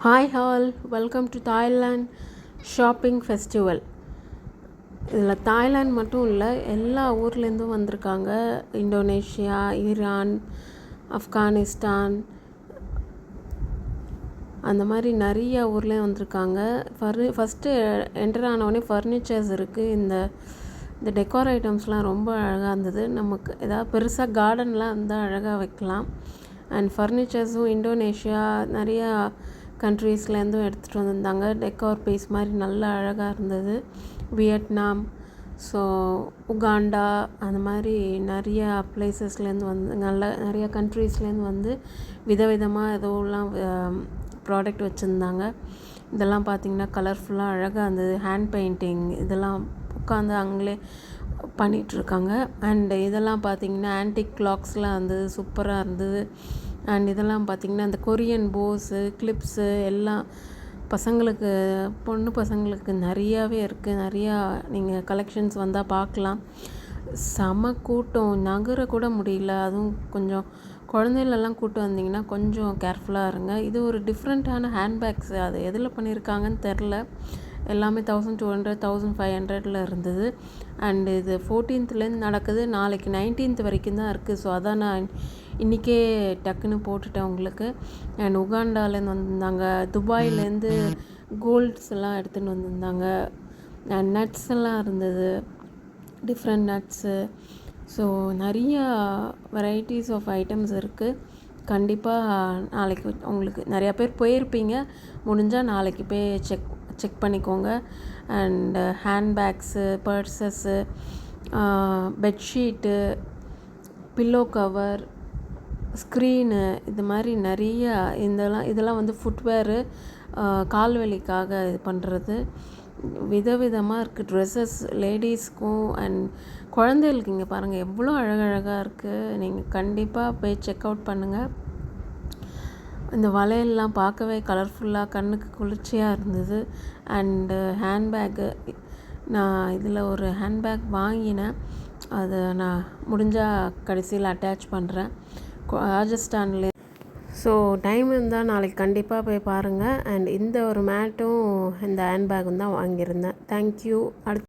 Hi hall, welcome to Thailand shopping festival. இதில் Thailand மட்டும் இல்லை, எல்லா ஊர்லேருந்தும் வந்திருக்காங்க. இந்தோனேஷியா, ஈரான், ஆப்கானிஸ்தான், அந்த மாதிரி நிறைய ஊர்லேயும் வந்திருக்காங்க. ஃபஸ்ட்டு என்டர் ஆனவுடனே ஃபர்னிச்சர்ஸ் இருக்குது. இந்த டெக்கார் ஐட்டம்ஸ்லாம் ரொம்ப அழகாக இருந்தது. நமக்கு ஏதாவது பெருசாக கார்டன்லாம் இருந்தால் அழகாக வைக்கலாம். அண்ட் ஃபர்னிச்சர்ஸும் இந்தோனேஷியா நிறையா கண்ட்ரீஸ்லேருந்தும் எடுத்துகிட்டு வந்திருந்தாங்க. டெக்கார் பீஸ் மாதிரி நல்லா அழகாக இருந்தது. வியட்நாம், ஸோ உகாண்டா, அந்த மாதிரி நிறையா ப்ளேஸஸ்லேருந்து வந்து நிறையா கண்ட்ரீஸ்லேருந்து வந்து விதவிதமாக ஏதோலாம் ப்ராடக்ட் வச்சுருந்தாங்க. இதெல்லாம் பார்த்திங்கன்னா கலர்ஃபுல்லாக அழகாக இருந்தது. ஹேண்ட் பெயிண்டிங் இதெல்லாம் உட்காந்து அவங்களே பண்ணிகிட்ருக்காங்க. அண்டு இதெல்லாம் பார்த்திங்கன்னா ஆன்டிக் கிளாக்ஸ்லாம் இருந்தது, சூப்பராக இருந்தது. அண்ட் இதெல்லாம் பார்த்திங்கன்னா இந்த கொரியன் போஸு, கிளிப்ஸு எல்லாம் பசங்களுக்கு, பொண்ணு பசங்களுக்கு நிறையாவே இருக்குது. நிறையா நீங்கள் கலெக்ஷன்ஸ் வந்தால் பார்க்கலாம். செம கூட்டம், நகர கூட முடியல. அதுவும் கொஞ்சம் குழந்தைகளெல்லாம் கூட்டு வந்தீங்கன்னா கொஞ்சம் கேர்ஃபுல்லாக இருங்க. இது ஒரு டிஃப்ரெண்ட்டான ஹேண்ட்பேக்ஸு, அது எதில் பண்ணியிருக்காங்கன்னு தெரில. எல்லாமே 1200 1500 இருந்தது. அண்டு இது 14th நடக்குது. நாளைக்கு 19th வரைக்கும் தான் இருக்குது. ஸோ அதான் நான் இன்றைக்கே டக்குன்னு போட்டுட்டேன் உங்களுக்கு. அண்ட் உகாண்டாலேருந்து வந்திருந்தாங்க, துபாயிலேருந்து கோல்ட்ஸ் எல்லாம் எடுத்துகிட்டு வந்திருந்தாங்க. அண்ட் நட்ஸ் எல்லாம் இருந்தது, டிஃப்ரெண்ட் நட்ஸு. ஸோ நிறையா வெரைட்டிஸ் ஆஃப் ஐட்டம்ஸ் இருக்குது. கண்டிப்பாக நாளைக்கு உங்களுக்கு நிறையா பேர் போயிருப்பீங்க. முடிஞ்சால் நாளைக்கு போய் செக் பண்ணிக்கோங்க. And handbags, purses, bedsheet, pillow cover, screen, இது மாதிரி நிறையா இதெல்லாம் வந்து ஃபுட்வேரு, கால்வலிக்காக இது பண்ணுறது. விதவிதமாக இருக்குது ட்ரெஸ்ஸஸ் லேடிஸ்க்கும் அண்ட் குழந்தைகளுக்கு. இங்கே பாருங்கள் எவ்வளோ அழகழகாக இருக்குது. நீங்கள் கண்டிப்பாக போய் செக் அவுட் பண்ணுங்கள். இந்த வளையல்லாம் பார்க்கவே கலர்ஃபுல்லாக கண்ணுக்கு குளிர்ச்சியாக இருந்தது. அண்டு ஹேண்ட்பேக்கு, நான் இதில் ஒரு ஹேண்ட்பேக் வாங்கினேன். அதை நான் முடிஞ்சால் கடைசியில் அட்டாச் பண்ணுறேன். ராஜஸ்தான்லேயே. ஸோ டைம் இருந்தால் நாளைக்கு கண்டிப்பாக போய் பாருங்கள். அண்ட் இந்த ஒரு மேட்டும் இந்த ஹேண்ட்பேக்கும் தான் வாங்கியிருந்தேன். தேங்க்யூ.